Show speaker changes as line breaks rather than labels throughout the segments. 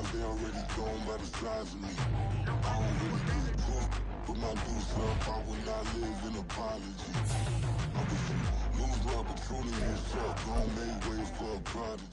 times they already gone by the size of me. I don't really give a fuck, put my deuce up, I will not live in apology. I'm just some loser opportunity and shot, gon' make way for a prodigy.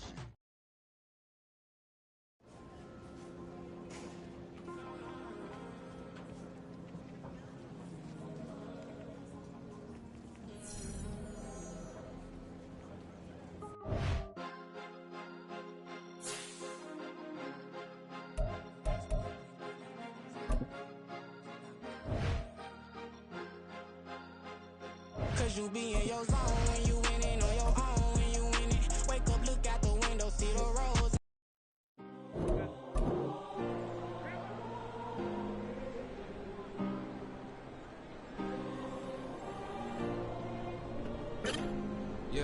Cause you be in your zone when you winning on your own when you winning. Wake up, look out the window, see the roads.
Yeah.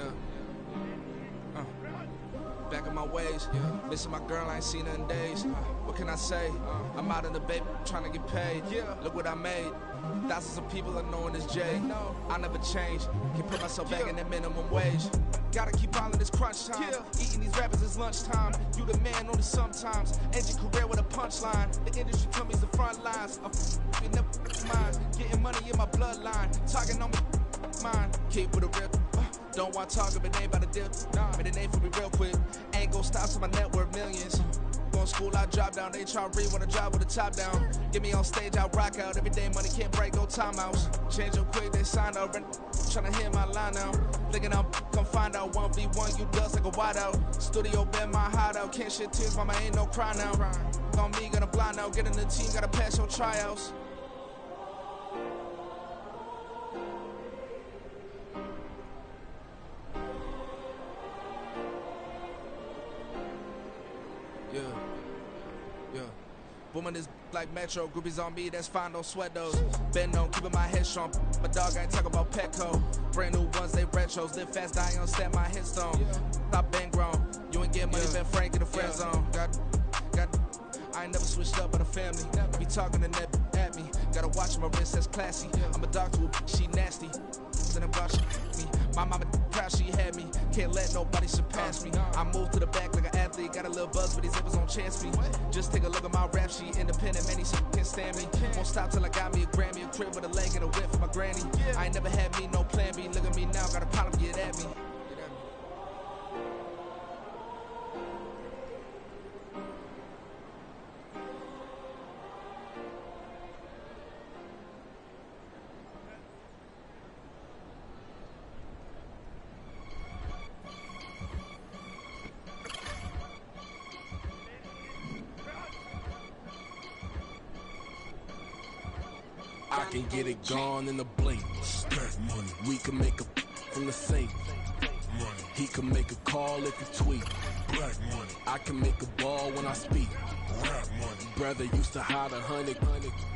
Back in my ways, missing my girl, I ain't seen her in days. What can I say? I'm out in the bay, trying to get paid. Look what I made. Thousands of people are knowing this Jay. I never change. Can put myself back in that minimum wage. Gotta keep all in this crunch time. Eating these rappers is lunchtime. You the man only sometimes. End your career with a punchline. The industry told me it's the front lines. I'm never mine. Getting money in my bloodline. Talking on me, mine. Keep with a real. Don't want to talk if it ain't about the dip. But it ain't for me real quick. Ain't gon' stop till my net worth millions. Going school, I drop down. They try to read when I drive with the top down. Get me on stage, I rock out. Every day money can't break, no timeouts. Change up quick, they sign up. Tryna hear my line now. Thinking I'm gon' find out 1v1, you dust like a wideout. Studio been my hideout. Can't shed tears, mama ain't no cry now. On me, gonna blind out. Get in the team, gotta pass your tryouts. Booming this like Metro, groupies on me, that's fine, don't sweat those. Been on, keeping my head strong, my dog ain't talking about Petco. Brand new ones, they retros, live fast, die on, stand my headstone. Stop been grown, you ain't get money, been frank in the friend zone. Got, I ain't never switched up on the family. Be talking to net at me, gotta watch my wrist, that's classy. I'm a dog to a she nasty. Then about she me. My mama proud she had me. Can't let nobody surpass me. I moved to the back like an athlete. Got a little buzz, but these zippers on chance me. Just take a look at my rap sheet. Independent, man, these can't stand me. Won't stop till I got me a Grammy, a crib with a leg and a whip for my granny. I ain't never had me no plan B. Look at me now, got a problem, get at me.
I can get it gone in a blink. Stack money. We can make a from the sink. Money. He can make a call if he tweet. Black money. I can make a ball when I speak. Rap money. Brother used to hide 100.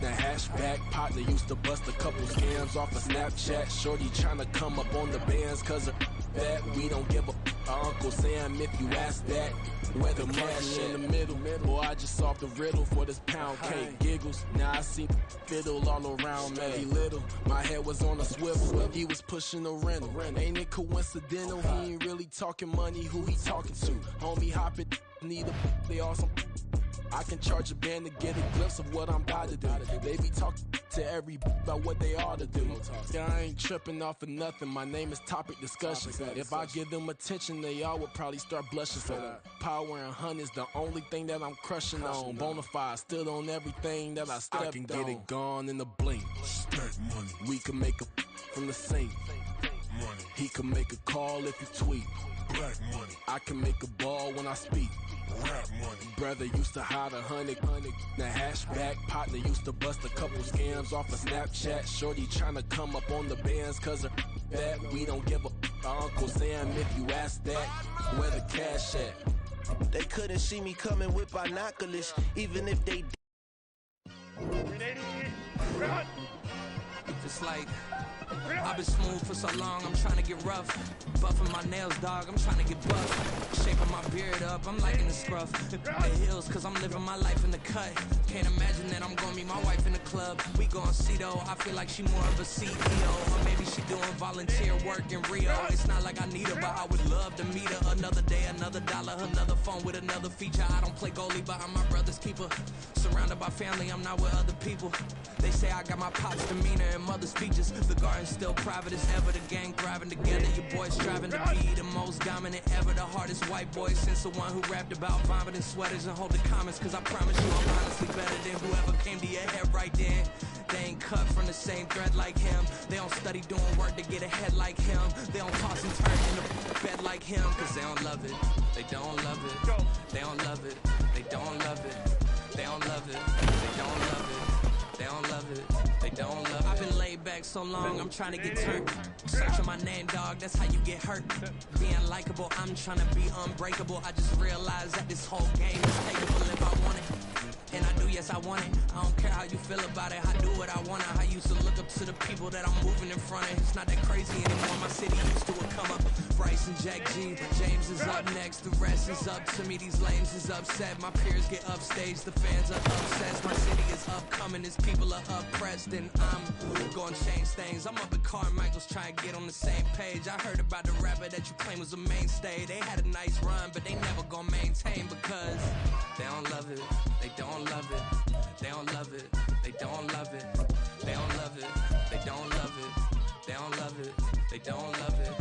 The hashback partner used to bust a couple scams off of Snapchat. Shorty tryna come up on the bands cause of that. We don't give a Uncle Sam if you ask that. Where the cash in the middle. Boy, I just solved the riddle for this pound cake. Giggles, now I see fiddle all around me. He little, my head was on a swivel. He was pushing a rental. Ain't it coincidental? He ain't really talking money. Who he talking to? Homie hopping, need a they awesome. I can charge a band to get a glimpse of what I'm about to do. They be talking to every about what they ought to do. Yeah, I ain't tripping off of nothing. My name is Topic Discussion. If I give them attention, they all would probably start blushing. So power and hunt is the only thing that I'm crushing on. Bonafide, still on everything that I stepped on. I can get it gone in a blink. Stack money. We can make a from the sink. Money. He can make a call if he tweet. Black money. I can make a ball when I speak. Rap money. Brother used to hide 100. The hashback partner used to bust a couple scams off of Snapchat. Shorty tryna come up on the bands cause of that. We don't give a Uncle Sam if you ask that. Where the cash at?
They couldn't see me coming with binoculars, even if they
Just like
I've been smooth for so long, I'm trying to get rough. Buffing my nails, dog, I'm trying to get buff. Shaping my beard up, I'm liking the scruff. The heels, cause I'm living my life in the cut. Can't imagine that I'm gonna meet my wife in the club. We gon' see though, I feel like she more of a CEO. Or maybe she doing volunteer work in Rio. It's not like I need her, but I would love to meet her. Another day, another dollar, another phone with another feature. I don't play goalie, but I'm my brother's keeper. Surrounded by family, I'm not with other people. They say I got my pop's demeanor and mother's features. The garden's still private as ever. The gang thriving together. Your boys striving to be the most dominant ever. The hardest white boy since the one who rapped about vomiting sweaters and holding comments. Cause I promise you I'm honestly better than whoever came to your head right then. They ain't cut from the same thread like him. They don't study doing work to get ahead like him. They don't toss and turn in the bed like him. Cause they don't love it. They don't love it. They don't love it. They don't love it. They don't love it. They don't love it. They don't love it. They don't love it. I've been laid back so long, I'm trying to get turned. Searching my name, dog, that's how you get hurt. Being likable, I'm trying to be unbreakable. I just realized that this whole game is takeable if I want it. And I do, yes, I want it. I don't care how you feel about it. I do what I want. I used to look up to the people that I'm moving in front of. It's not that crazy anymore. My city used to it come up. Bryce and Jack G. James is up next. The rest is up to me. These lames is upset. My peers get upstage. The fans are obsessed. My city is upcoming. His people are oppressed. And I'm gonna change things. I'm up at Carmichael's trying to get on the same page. I heard about the rapper that you claim was a mainstay. They had a nice run, but they never gonna maintain because they don't love it. They don't love it. They don't love it. They don't love it. They don't love it. They don't love it. They don't love it. They don't love it.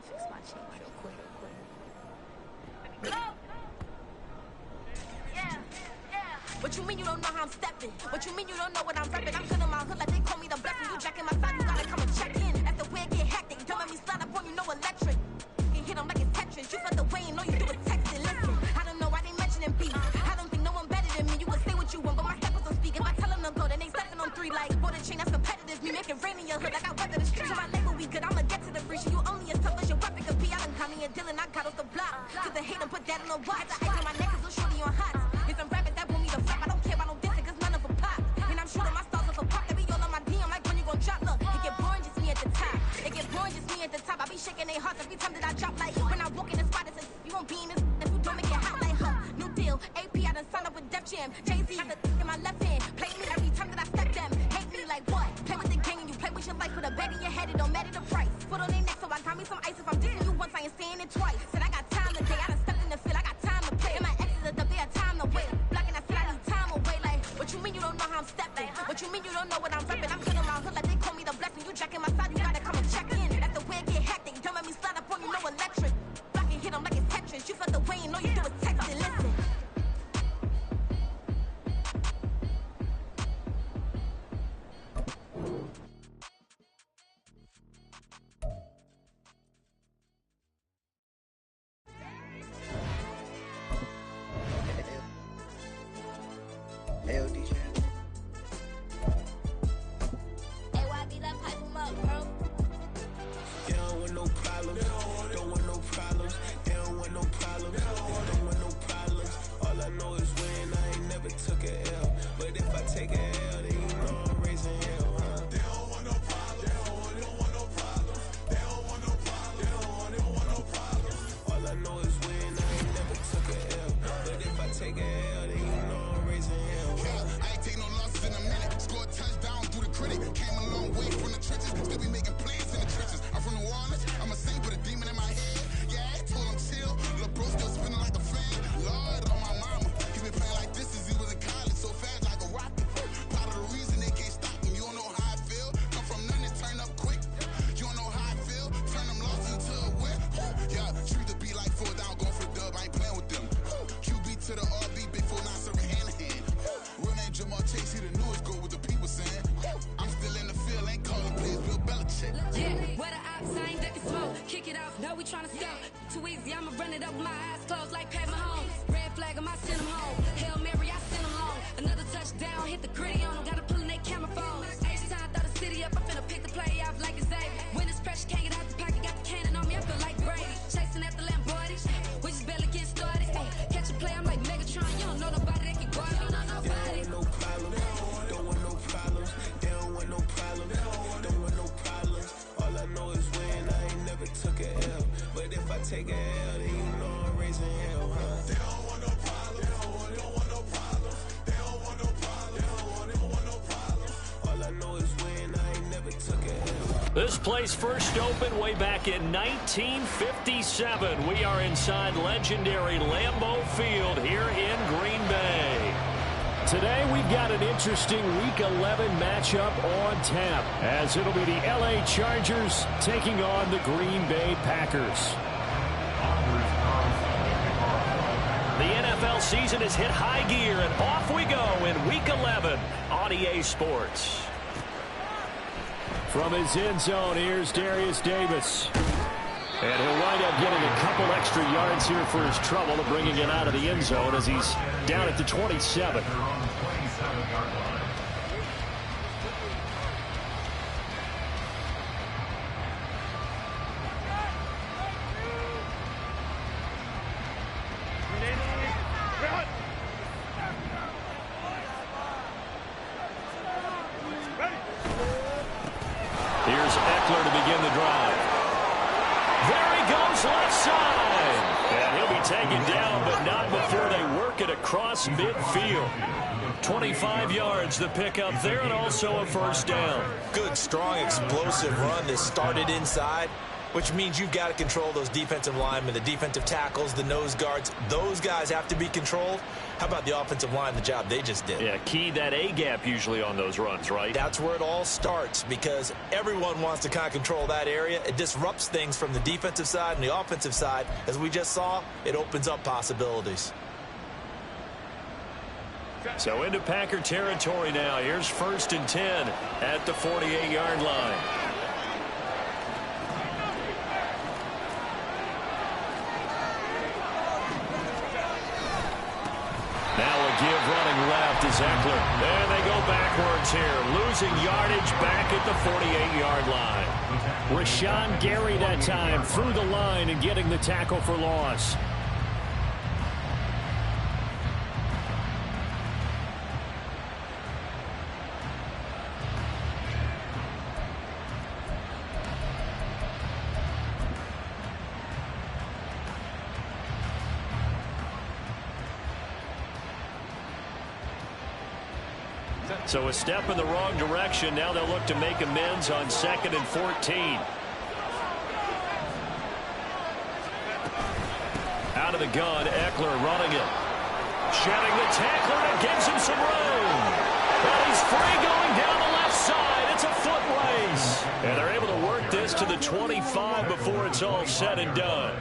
Fix my chain real quick. What you mean you don't know how I'm stepping? What you mean you don't know what I'm repping? I'm good in my hood like they call me the blessing. You jacking my side, you gotta come and check in. That's the way it get hectic. Don't make me slide up on you, no electric. You hit them like it's Tetris. You felt the way and all you do is texting. Listen, I don't know why they mentioning beef. I don't think no one better than me. You can say what you want, but my steppers don't speak. If I tell them to go, then they stepping on 3 like border chain. That's competitive. Me make it rain in your hood like I weather the streets. So my label we good. I'ma get to the breach. You only as tough as your weapon could be. I done Connie and Dylan. I got off the block. Cause they hate them, put that in the watch. The ice on my neck is so shorty on hot. It's some rappers that want me to flop. I don't care about no dissing cause none of them pop. And I'm shooting my stars off a pop. They be all on my DM like when you gon' drop. Look, it get boring just me at the top. It get boring just me at the top. I be shaking their hearts every time that I drop. Like when I walk in the spot, it says you gon' be in this. If you don't make it hot like her. New deal, AP, I done signed up with Def Jam. Jay-Z got the in my left hand. Play me every time that I step them. Hate me like what? Play with the gang and you play with your life. Put a bag in your head, it don't matter the price. Put on their neck, so I got me some ice. If I'm dissing you once, I ain't saying it twice. Said I got time today, I done stepped in the field, I got time to play. And my exes are up there, time to wait. Blocking, I said I need time away. Like, what you mean you don't know how I'm stepping? What you mean you don't know what I'm repping? I'm good in my hood like they call me the blessing. You jacking my side, you gotta come and check in. That's the way it get hectic. Don't make me slide up on you, no electric. Blocking, hit them like it's Tetris. You felt the way and all you do is text and listen.
LD channel.
AYB, that pipe him up, bro.
They don't want no problems. Don't want no problems. They don't want no problems. They don't want no problems. All I know is win. I ain't never took a L. But if I take a L, then you know I'm raising hell, huh? They don't want no problems. They don't want no problems. They don't want no problems. They don't want no problems. All I know is win. I ain't never took a L. But if I take a L, then you know I'm raising hell, huh?
I ain't take no losses in a minute. Scored touchdown through the critic. Came a long way from the trenches. Still be making plays in the trenches. I'm from New Orleans. I'm a saint with a demon in my head. Yeah, I told him chill. Lil' bro still spinning like a fan. Lord on my mama. He been playing like this since he was in college. So fast like a rocket. Part of the reason they can't stop him. You don't know how I feel. Come from nothing, turn up quick. You don't know how I feel. Turn them losses into a whip. Yeah, treat the beat like 4 down. Going for the dub. I ain't playing with them. QB to the RB. Big 4 9 serving hand to hand. Real name Jamar Chase. He the newest goal with the people saying. I'm still in the field. Ain't calling plays. Bill Belichick.
Yeah, where the ops, I ain't ducking smoke. Kick it off, no, we tryna scout. Too easy, I'ma run it up with my eyes closed like Pat Mahomes. Red flag, I send him home. Hail Mary, I send him home. Another touchdown, hit the gritty on him. Gotta pull in they camera phones. H-time, throw the city up, I finna pick the play off like it's Xavier. When it's pressure, can't get out the pocket, got the cannon on me, I feel like Brady. Chasing after Lamborghini, we just barely get started. Ay, catch a play, I'm like Megatron, you don't know nobody.
take a L, then you know I'm raising hell, huh? They don't want no problems. They don't want no problems. They don't want no problems. They don't want no problems. All I know is win. I ain't never took a L.
This place first opened way back in 1957. We are inside legendary Lambeau Field here in Green Bay. Today we've got an interesting Week 11 matchup on tap, as it'll be the LA Chargers taking on the Green Bay Packers. The NFL season has hit high gear, and off we go in Week 11 on EA Sports. From his end zone, here's Darius Davis. And he'll wind up getting a couple extra yards here for his trouble of bringing it out of the end zone as he's down at the 27. Here's Eckler to begin the drive. There he goes, left side. And he'll be taken down, but not before they work it across midfield. 25 yards the pickup there, and also a first down.
Good, strong, explosive run that started inside, which means you've got to control those defensive linemen, the defensive tackles, the nose guards. Those guys have to be controlled. How about the offensive line, the job they just did?
Yeah, key that A-gap usually on those runs, right?
That's where it all starts, because everyone wants to kind of control that area. It disrupts things from the defensive side and the offensive side. As we just saw, it opens up possibilities.
So into Packer territory now. Here's 1st and 10 at the 48-yard line. Now a give running left is Eckler. And they go backwards here. Losing yardage back at the 48-yard line. Rashawn Gary that time through the line and getting the tackle for loss. So a step in the wrong direction. Now they'll look to make amends on 2nd and 14. Out of the gun, Eckler running it. Shedding the tackler and gives him some room. But he's free going down the left side. It's a foot race. And they're able to work this to the 25 before it's all said and done.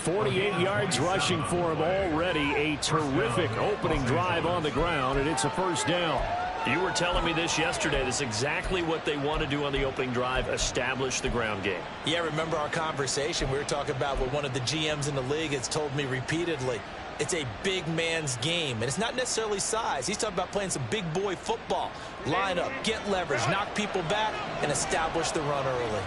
48 yards rushing for him already. A terrific opening drive on the ground, and it's a first down. You were telling me this yesterday. This is exactly what they want to do on the opening drive, establish the ground game.
Yeah, remember our conversation? We were talking about what one of the GMs in the league has told me repeatedly. It's a big man's game, and it's not necessarily size. He's talking about playing some big boy football. Line up, get leverage, knock people back, and establish the run early.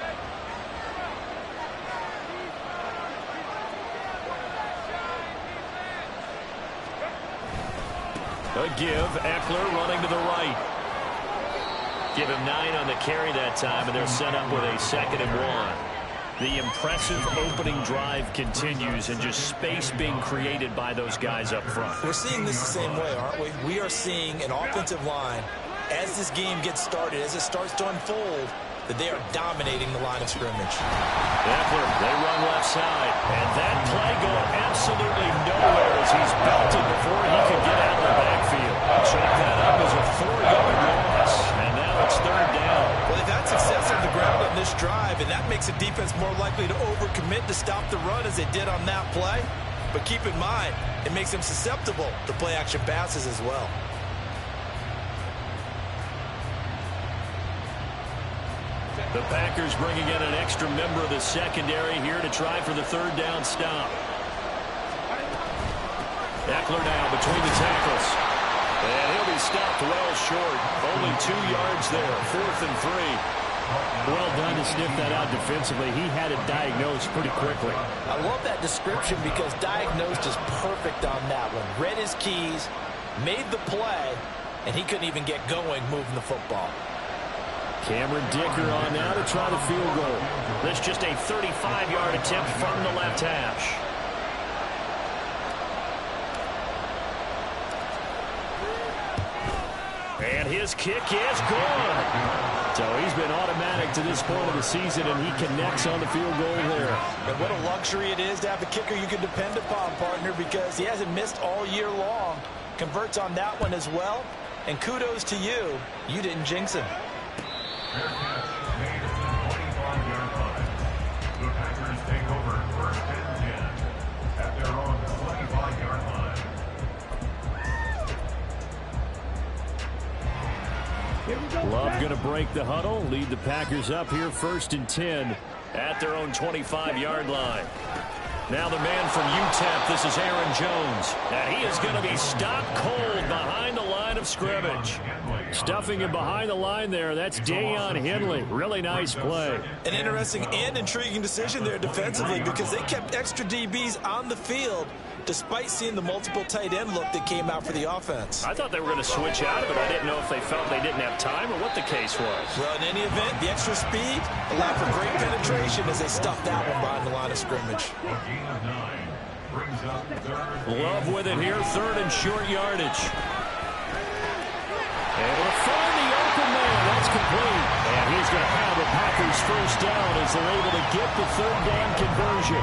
A give, Eckler running to the right. Give him 9 on the carry that time, and they're set up with a 2nd and 1. The impressive opening drive continues, and just space being created by those guys up front.
We're seeing this the same way, aren't we? We are seeing an offensive line, as this game gets started, as it starts to unfold, that they are dominating the line of scrimmage.
Eckler, they run left side, and that play going absolutely nowhere as he's belted before he could get out of the backfield. Check that up as a 4-yard loss, and now it's 3rd down.
Well, they've had success on the ground on this drive, and that makes the defense more likely to overcommit to stop the run as they did on that play. But keep in mind, it makes them susceptible to play-action passes as well.
The Packers bringing in an extra member of the secondary here to try for the 3rd down stop. Eckler now between the tackles. And he'll be stopped well short. Only 2 yards there. 4th and 3. Well done to sniff that out defensively. He had it diagnosed pretty quickly.
I love that description because diagnosed is perfect on that one. Read his keys, made the play, and he couldn't even get going moving the football.
Cameron Dicker on now to try the field goal.
This just a 35-yard attempt from the left hash. And his kick is good.
So he's been automatic to this point of the season, and he connects on the field goal there.
And what a luxury it is to have a kicker you can depend upon, partner, because he hasn't missed all year long. Converts on that one as well. And kudos to you. You didn't jinx him.
The Packers take over 1st and 10 at their own 25-yard line.
Love going to break the huddle, lead the Packers up here 1st and 10
at their own 25-yard line. Now the man from UTEP, this is Aaron Jones. And he is going to be stopped cold behind the line of scrimmage.
Stuffing him behind the line there. That's Deion Henley. Really nice play.
An interesting and intriguing decision there defensively because they kept extra DBs on the field despite seeing the multiple tight end look that came out for the offense.
I thought they were going to switch out of it. I didn't know if they felt they didn't have time or what the case was.
Well, in any event, the extra speed allowed for great penetration as they stuffed that one behind the line of scrimmage.
Love with it here, 3rd and short yardage. Able to find the open man. That's complete. And he's going to have the Packers first down as they're able to get the 3rd down conversion.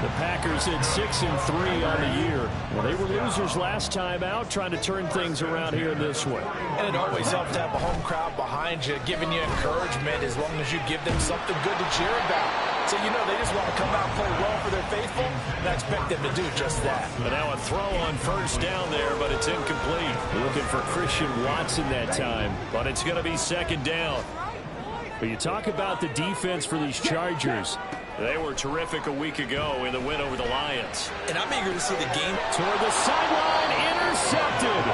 The Packers at 6-3 on the year. Well, they were losers last time out, trying to turn things around here this way.
And it always helps to have a home crowd behind you, giving you encouragement as long as you give them something good to cheer about. So, you know, they just want to come out and play well for their faithful, and I expect them to do just that.
But now a throw on first down there, but it's incomplete. Looking for Christian Watson that time, but it's going to be 2nd down. But you talk about the defense for these Chargers.
They were terrific a week ago in the win over the Lions.
And I'm eager to see the game.
Toward the sideline, intercepted.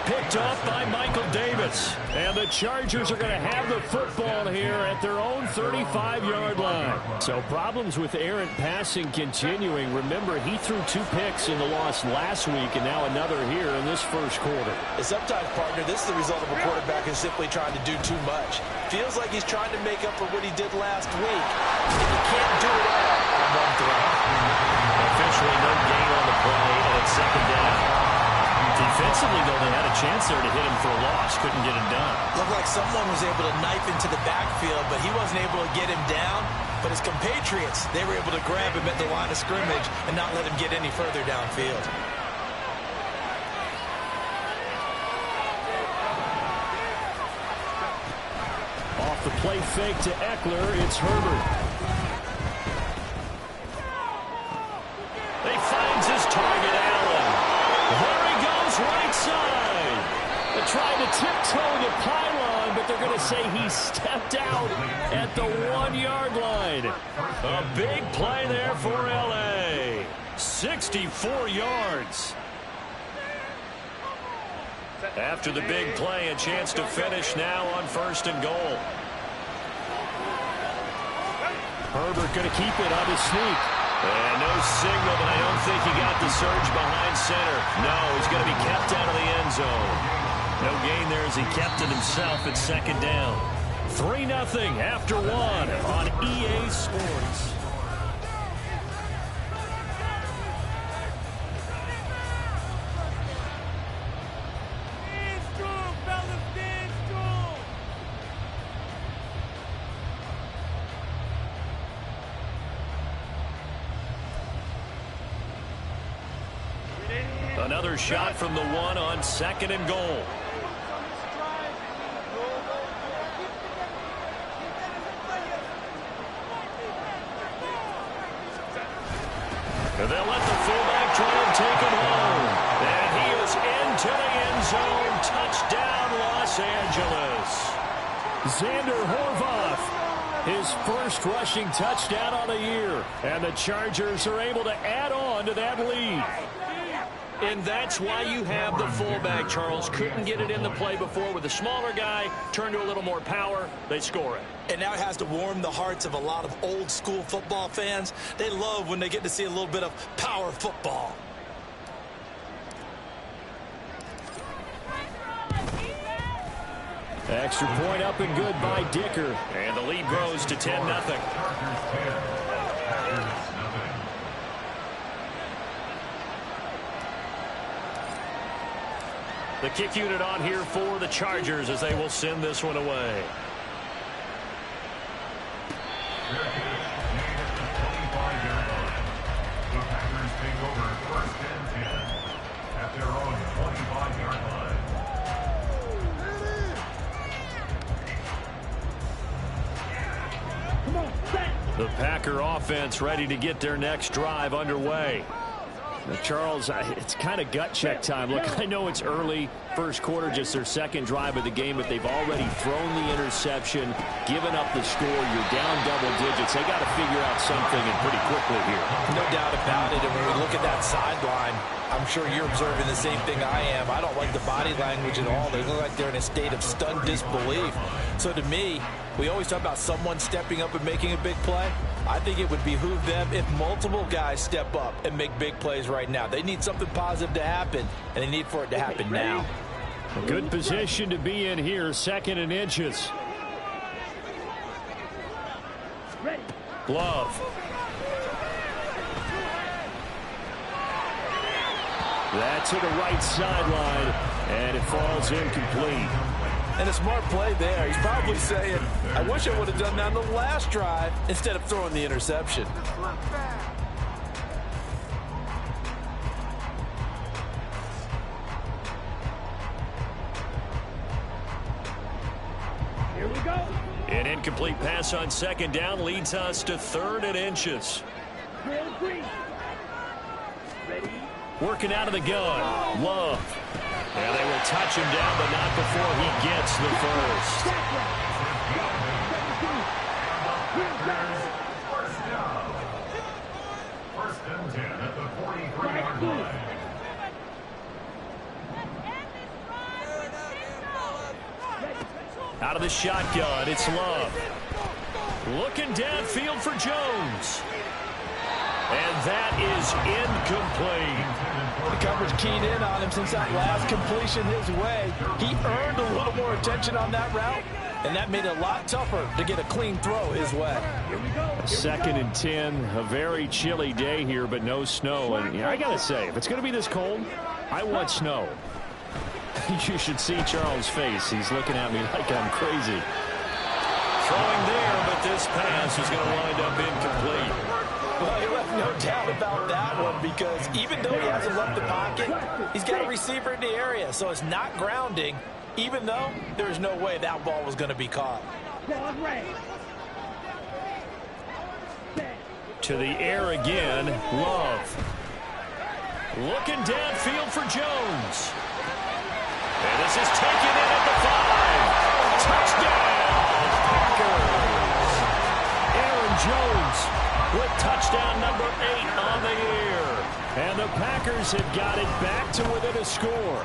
Picked off by Michael Davis. And the Chargers are going to have the football here at their own 35-yard line. So problems with errant passing continuing. Remember, he threw 2 picks in the loss last week and now another here in this first quarter.
And sometimes, partner, this is the result of a quarterback who's simply trying to do too much. Feels like he's trying to make up for what he did last week. And he can't do it all on one throw.
Officially no gain on the play, and it's 2nd down. Defensively, though, they had a chance there to hit him for a loss. Couldn't get him done.
Looked like someone was able to knife into the backfield, but he wasn't able to get him down. But his compatriots, they were able to grab him at the line of scrimmage and not let him get any further downfield.
Off the play fake to Eckler, it's Herbert.
He finds his target, Allen. There he goes, right side.
They tried to tiptoe the pylon, but they're going to say he stepped out at the 1-yard line.
A big play there for L.A. 64 yards. After the big play, a chance to finish now on 1st and goal.
Herbert going to keep it on his sneak.
And no signal, but I don't think he got the surge behind center. No, he's going to be kept out of the end zone. No gain there as he kept it himself at 2nd down.
3-0 after 1 on EA Sports.
Another shot from the 1 on 2nd and goal. They'll let the fullback try and take him home. And he is into the end zone. Touchdown, Los Angeles.
Xander Horvath, his first rushing touchdown on the year. And the Chargers are able to add on to that lead.
And that's why you have the fullback, Charles. Couldn't get it in the play before with a smaller guy. Turned to a little more power. They score it.
And now it has to warm the hearts of a lot of old-school football fans. They love when they get to see a little bit of power football.
Extra point up and good by Dicker. And the lead grows to 10-0. The kick unit on here for the Chargers as they will send this one away.
The Packers take over 1st and 10 at their own 25-yard line.
The Packer offense ready to get their next drive underway. Now, Charles, it's kind of gut check time. Look, I know it's early, first quarter, just their second drive of the game, but they've already thrown the interception, given up the score. You're down double digits. They got to figure out something and pretty quickly here.
No doubt about it. And when we look at that sideline, I'm sure you're observing the same thing I am. I don't like the body language at all. They look like they're in a state of stunned disbelief. So to me, we always talk about someone stepping up and making a big play. I think it would behoove them if multiple guys step up and make big plays right now. They need something positive to happen, and they need for it to happen now.
A good position to be in here, 2nd and inches. Love. That's to the right sideline, and it falls incomplete.
And a smart play there. He's probably saying, I wish I would have done that on the last drive instead of throwing the interception.
Here we go. An incomplete pass on 2nd down leads us to 3rd and inches. Working out of the gun. Love. Yeah, they will touch him down, but not before he gets the first.
First down. 1st and 10 at the 43-yard line.
Out of the shotgun, it's Love. Looking downfield for Jones. And that is incomplete.
The coverage keyed in on him since that last completion his way. He earned a little more attention on that route, and that made it a lot tougher to get a clean throw his way.
2nd and 10, a very chilly day here, but no snow. And I got to say, if it's going to be this cold, I want snow. You should see Charles' face. He's looking at me like I'm crazy. Throwing there, but this pass is going to wind up incomplete.
Well, you left no doubt about that one because even though he hasn't left the pocket, he's got a receiver in the area, so it's not grounding, even though there's no way that ball was going to be caught.
To the air again, Love. Looking downfield for Jones. And this is taken in at the 5. Touchdown, Packers. Aaron Jones with touchdown number 8 on the year. And the Packers have got it back to within a score.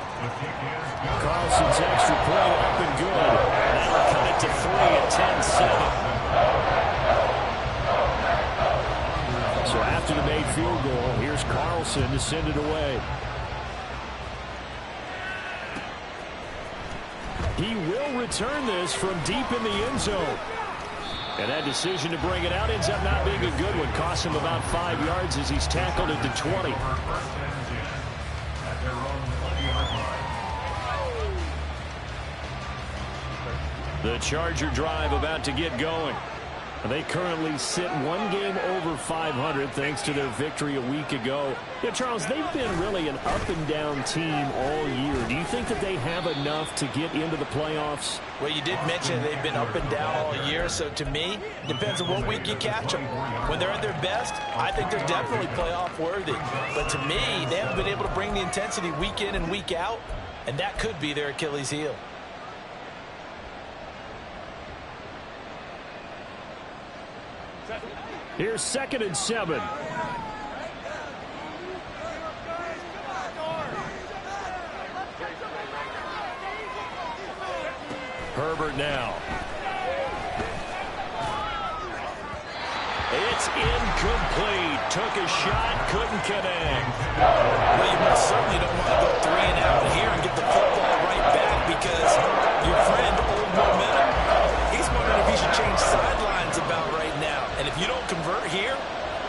Carlson's extra point up and good. That'll cut it to 3 at 10-7. So after the made field goal, here's Carlson to send it away. He will return this from deep in the end zone. And that decision to bring it out ends up not being a good one. Costs him about 5 yards as he's tackled at the 20. The Charger drive about to get going. They currently sit 1 game over 500 thanks to their victory a week ago. Yeah, Charles, they've been really an up-and-down team all year. Do you think that they have enough to get into the playoffs?
Well, you did mention they've been up and down all year, so to me, depends on what week you catch them. When they're at their best, I think they're definitely playoff worthy. But to me, they haven't been able to bring the intensity week in and week out, and that could be their Achilles heel.
Here's 2nd and 7. Herbert now. It's incomplete. Took a shot, couldn't connect.
Well, you most certainly don't want to go 3 and out here and get the football right back because your friend, Old here,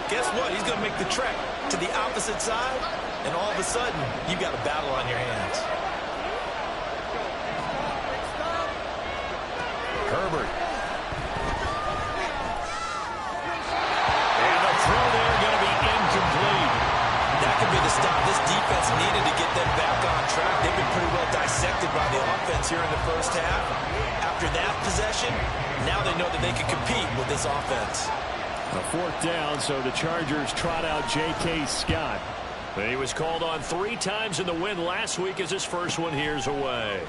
guess what? He's going to make the trek to the opposite side, and all of a sudden, you've got a battle on your hands.
Herbert. And the throw there going to be incomplete.
That could be the stop this defense needed to get them back on track. They've been pretty well dissected by the offense here in the first half. After that possession, now they know that they can compete with this offense.
A 4th down, so the Chargers trot out J.K. Scott. He was called on 3 times in the win last week as his first one here's away.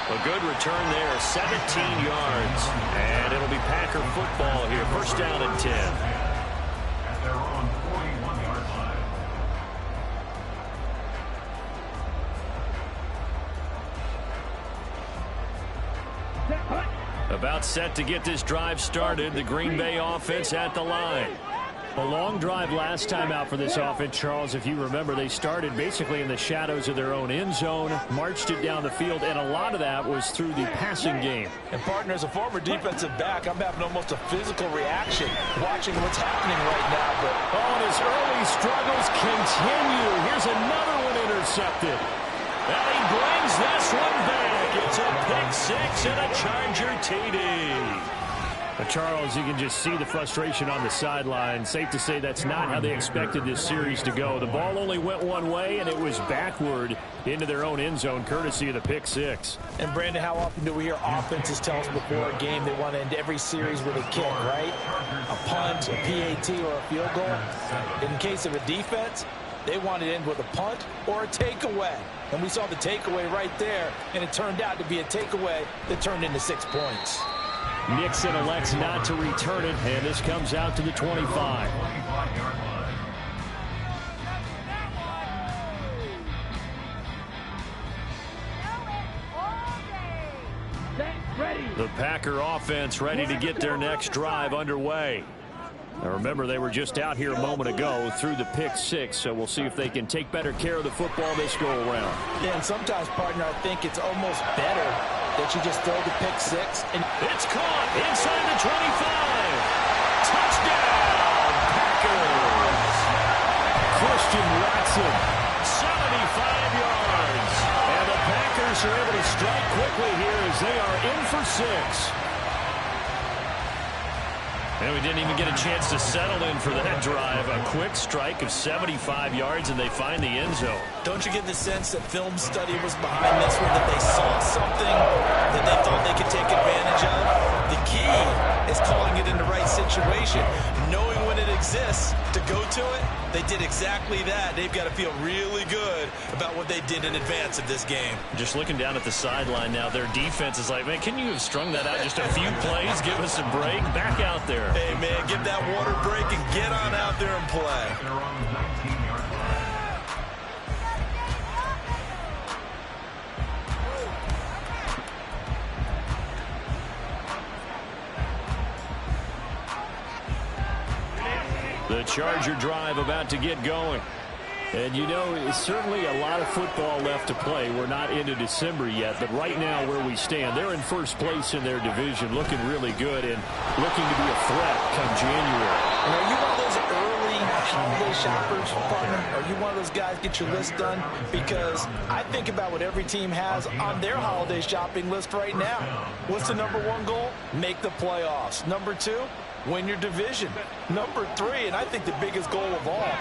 A good return there, 17 yards. And it'll be Packer football here. First down and 10.
At their own 41-yard line.
About set to get this drive started. The Green Bay offense at the line. A long drive last time out for this offense, Charles. If you remember, they started basically in the shadows of their own end zone, marched it down the field, and a lot of that was through the passing game.
And, partner, as a former defensive back, I'm having almost a physical reaction watching what's happening right now. But
and his early struggles continue. Here's another one intercepted. And he brings this one back. It's a pick 6 and a Charger TD. Charles, you can just see the frustration on the sideline. Safe to say that's not how they expected this series to go. The ball only went one way, and it was backward into their own end zone, courtesy of the pick 6.
And, Brandon, how often do we hear offenses tell us before a game they want to end every series with a kick, right? A punt, a PAT, or a field goal. In case of a defense, they want to end with a punt or a takeaway. And we saw the takeaway right there, and it turned out to be a takeaway that turned into 6 points.
Nixon elects not to return it, and this comes out to the 25. The Packer offense ready to get their next drive underway. Now remember, they were just out here a moment ago through the pick 6, so we'll see if they can take better care of the football this go around.
Yeah, and sometimes, partner, I think it's almost better that you just throw the pick 6. And
it's caught inside the 25. Touchdown, Packers. Christian Watson, 75 yards. And the Packers are able to strike quickly here as they are in for 6. And we didn't even get a chance to settle in for that drive. A quick strike of 75 yards, and they find the end zone.
Don't you get the sense that film study was behind this one, that they saw something that they thought they could take advantage of? The key is calling it in the right situation, knowing when it exists to go to it. They did exactly that. They've got to feel really good about what they did in advance of this game.
Just looking down at the sideline now, their defense is like, man, can you have strung that out just a few plays? Give us a break. Back out there.
Hey, man, give that water break and get on out there and play.
The Charger drive about to get going. And, you know, it's certainly a lot of football left to play. We're not into December yet, but right now where we stand, they're in first place in their division, looking really good and looking to be a threat come January.
And are you one of those early holiday shoppers, partner? Are you one of those guys get your list done? Because I think about what every team has on their holiday shopping list right now. What's the number 1 goal? Make the playoffs. Number 2, win your division. Number 3, and I think the biggest goal of all,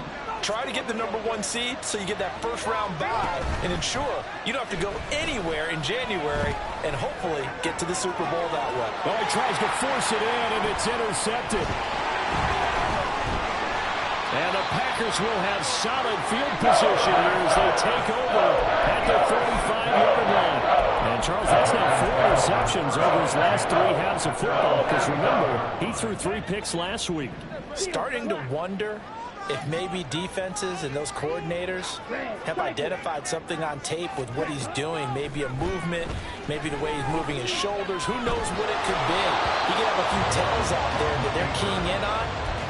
try to get the number 1 seed so you get that first round bye and ensure you don't have to go anywhere in January and hopefully get to the Super Bowl that way.
Oh, he tries to force it in, and it's intercepted. And the Packers will have solid field position here as they take over at the 45-yard line. And, Charles, that's now 4 interceptions over his last 3 halves of football because, remember, he threw 3 picks last week.
Starting to wonder if maybe defenses and those coordinators have identified something on tape with what he's doing. Maybe a movement, maybe the way he's moving his shoulders. Who knows what it could be? He could have a few tells out there that they're keying in on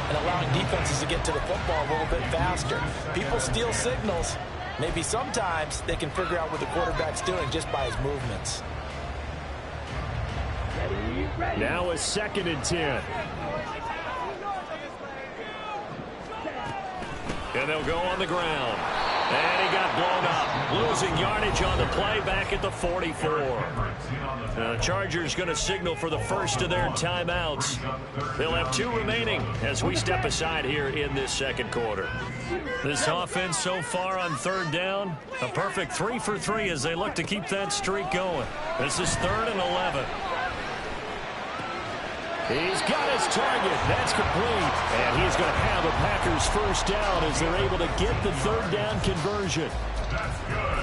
and allowing defenses to get to the football a little bit faster. People steal signals. Maybe sometimes they can figure out what the quarterback's doing just by his movements.
Now a 2nd and 10. And they'll go on the ground. And he got blown up. Losing yardage on the play back at the 44. The Chargers going to signal for the first of their timeouts. They'll have 2 remaining as we step aside here in this 2nd quarter. This offense so far on 3rd down, a perfect 3 for 3 as they look to keep that streak going. This is 3rd and 11. He's got his target. That's complete. And he's going to have a Packers first down as they're able to get the 3rd down conversion.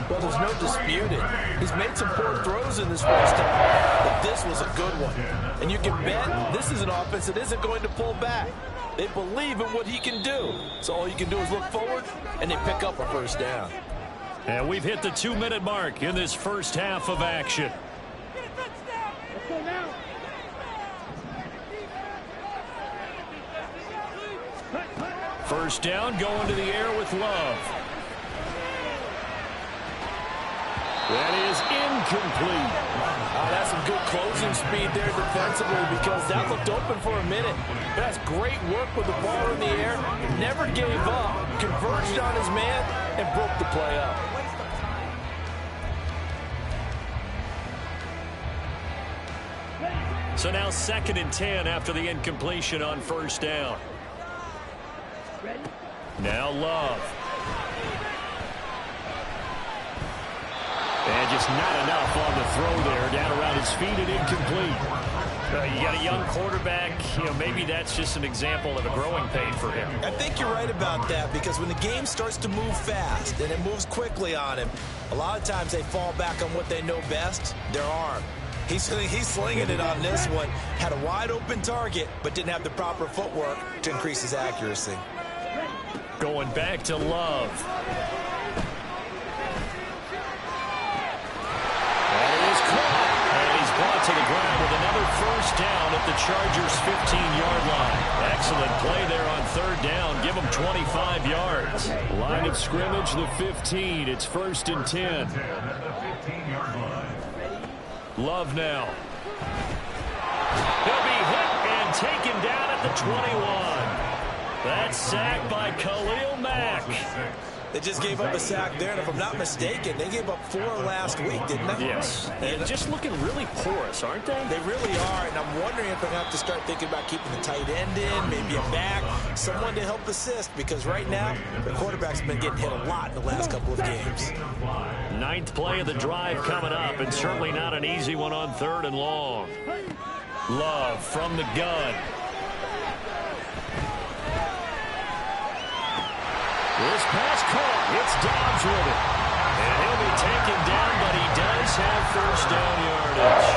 Well, there's no disputing. He's made some poor throws in this first half, but this was a good one. And you can bet this is an offense that isn't going to pull back. They believe in what he can do. So all you can do is look forward, and they pick up a first down.
And we've hit the 2-minute mark in this first half of action. First down, going to the air with Love. That is incomplete.
That's some good closing speed there defensively because that looked open for a minute. But that's great work with the ball in the air. Never gave up, converged on his man, and broke the play up.
So now 2nd and 10 after the incompletion on first down. Now Love. And just not enough on the throw there. Down around his feet and incomplete. You got a young quarterback. Maybe that's just an example of a growing pain for him.
I think you're right about that because when the game starts to move fast and it moves quickly on him, a lot of times they fall back on what they know best, their arm. He's slinging it on this one. Had a wide open target, but didn't have the proper footwork to increase his accuracy.
Going back to Love. That is caught. And he's brought to the ground with another first down at the Chargers' 15-yard line. Excellent play there on 3rd down. Give them 25 yards. Line of scrimmage, the 15. It's 1st and 10. Love now. He'll be hit and taken down at the 21. That's sacked by Khalil Mack.
They just gave up a sack there, and if I'm not mistaken, they gave up 4 last week, didn't they?
Yes. And just looking really porous, aren't they?
They really are, and I'm wondering if they're going to have to start thinking about keeping the tight end in, maybe a back, someone to help assist, because right now, the quarterback's been getting hit a lot in the last couple of games.
9th play of the drive coming up, and certainly not an easy one on 3rd and long. Love from the gun. This pass caught. It's Dobbs with it. And he'll be taken down, but he does have first down yardage.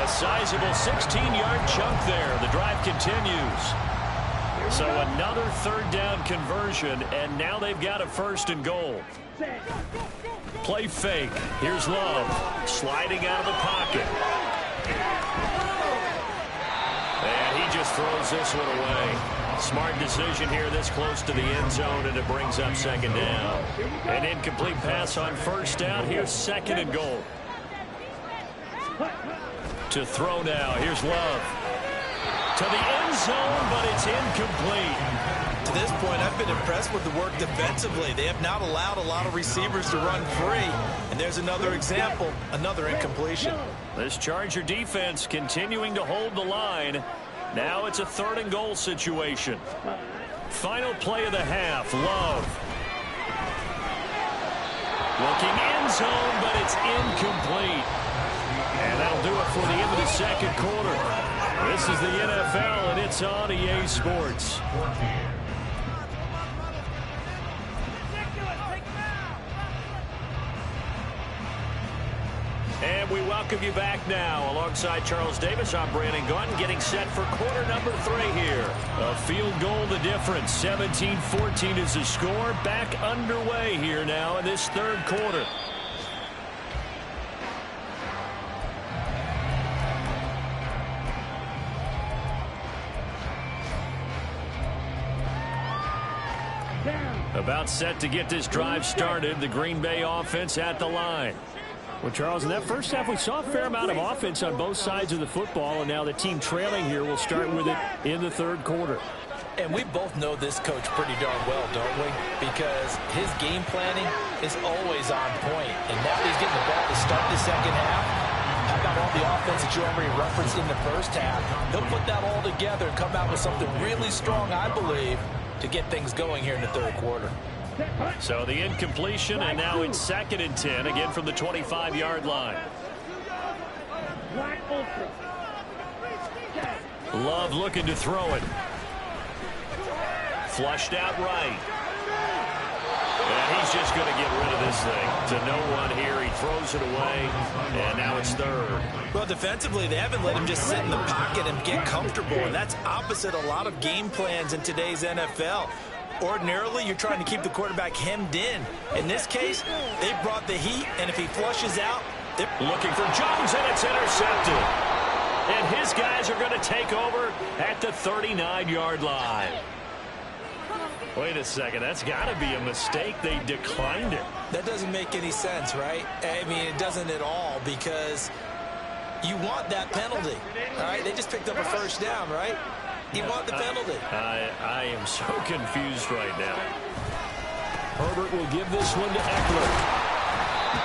A sizable 16-yard chunk there. The drive continues. So another 3rd down conversion, and now they've got a 1st and goal. Play fake. Here's Love. Sliding out of the pocket. And he just throws this one away. Smart decision here this close to the end zone, and it brings up 2nd down. An incomplete pass on 1st down. Here's 2nd and goal. To throw now. Here's Love. To the end zone, but it's incomplete.
To this point, I've been impressed with the work defensively. They have not allowed a lot of receivers to run free. And there's another example, another incompletion.
This Charger defense continuing to hold the line. Now it's a 3rd and goal situation. Final play of the half. Love. Looking end zone, but it's incomplete. And that'll do it for the end of the 2nd quarter. This is the NFL, and it's on EA Sports. And we welcome you back now. Alongside Charles Davis, I'm Brandon Gunn, getting set for quarter number 3 here. A field goal the difference. 17-14 is the score. Back underway here now in this 3rd quarter. About set to get this drive started. The Green Bay offense at the line. Well, Charles, in that first half, we saw a fair amount of offense on both sides of the football, and now the team trailing here will start with it in the third quarter.
And we both know this coach pretty darn well, don't we? Because his game planning is always on point. And now he's getting the ball to start the second half. How about all the offense that you already referenced in the first half? He'll put that all together and come out with something really strong, I believe, to get things going here in the third quarter.
So the incompletion, and now it's 2nd and 10, again from the 25-yard line. Love looking to throw it. Flushed out right. And he's just going to get rid of this thing. To no one here. He throws it away, and now it's 3rd.
Well, defensively, they haven't let him just sit in the pocket and get comfortable, and that's opposite a lot of game plans in today's NFL. Ordinarily, you're trying to keep the quarterback hemmed in. In this case, they brought the heat, and if he flushes out, they're
looking for Jones, and it's intercepted. And his guys are going to take over at the 39-yard line. Wait a second, that's got to be a mistake. They declined it.
That doesn't make any sense, right? I mean, it doesn't at all, because you want that penalty. All right, they just picked up a first down, right? You want the penalty.
I am so confused right now. Herbert will give this one to Eckler.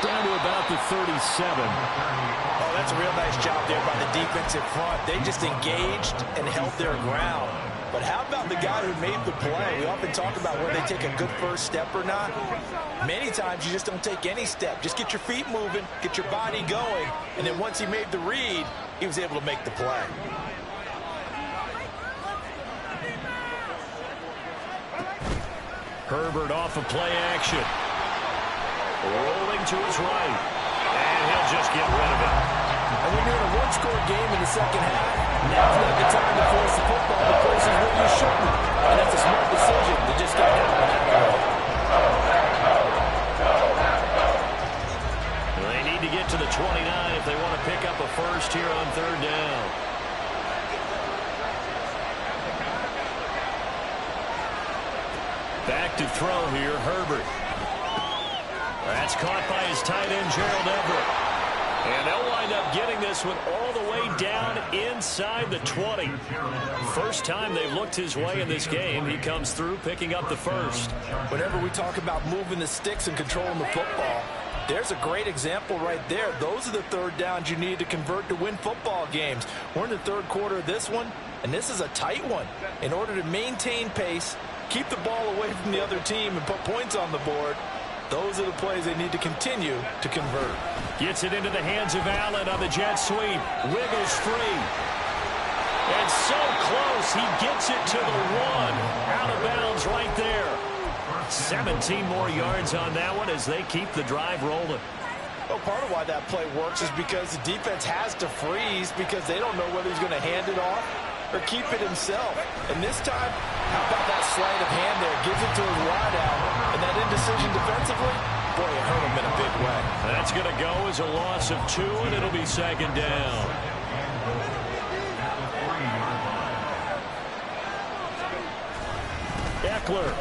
Down to about the 37.
Oh, that's a real nice job there by the defensive front. They just engaged and held their ground. But how about the guy who made the play? We often talk about whether they take a good first step or not. Many times you just don't take any step. Just get your feet moving, get your body going, and then once he made the read, he was able to make the play.
Herbert off of play action. Rolling to his right. And he'll just get rid of it.
And when you're in a one-score game in the second half, now's not the time to force the football to places where you shouldn't. And that's a smart decision to just get out of that goal.
They need to get to the 29 if they want to pick up a first here on 3rd down. Back to throw here, Herbert. That's caught by his tight end, Gerald Everett. And they'll wind up getting this one all the way down inside the 20. First time they've looked his way in this game. He comes through picking up the first.
Whenever we talk about moving the sticks and controlling the football, there's a great example right there. Those are the 3rd downs you need to convert to win football games. We're in the 3rd quarter of this one, and this is a tight one. In order to maintain pace, keep the ball away from the other team, and put points on the board, those are the plays they need to continue to convert.
Gets it into the hands of Allen on the jet sweep. Wiggles free. And so close, he gets it to the 1. Out of bounds right there. 17 more yards on that one as they keep the drive rolling.
Well, part of why that play works is because the defense has to freeze because they don't know whether he's going to hand it off or keep it himself. And this time, how about that sleight of hand there? Gives it to his wideout. And that indecision defensively, boy, it hurt him in a big way.
That's going to go as a loss of 2, and it'll be 2nd down. Eckler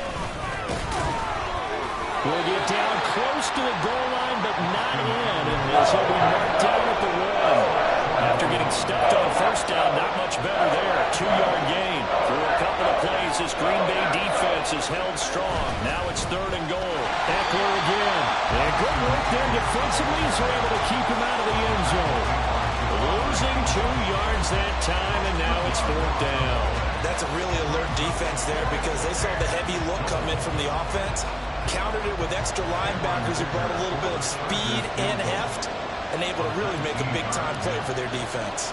will get down close to the goal line, but not in. And this will be marked down at the 1. After getting stuffed on first down, not much better there. 2-yard gain through a couple of plays. This Green Bay defense is held strong. Now it's 3rd and goal. Eckler again. And good work there defensively as they're able to keep him out of the end zone. Losing 2 yards that time, and now it's 4th down.
That's a really alert defense there because they saw the heavy look come in from the offense, countered it with extra linebackers who brought a little bit of speed and heft, and able to really make a big-time play for their defense.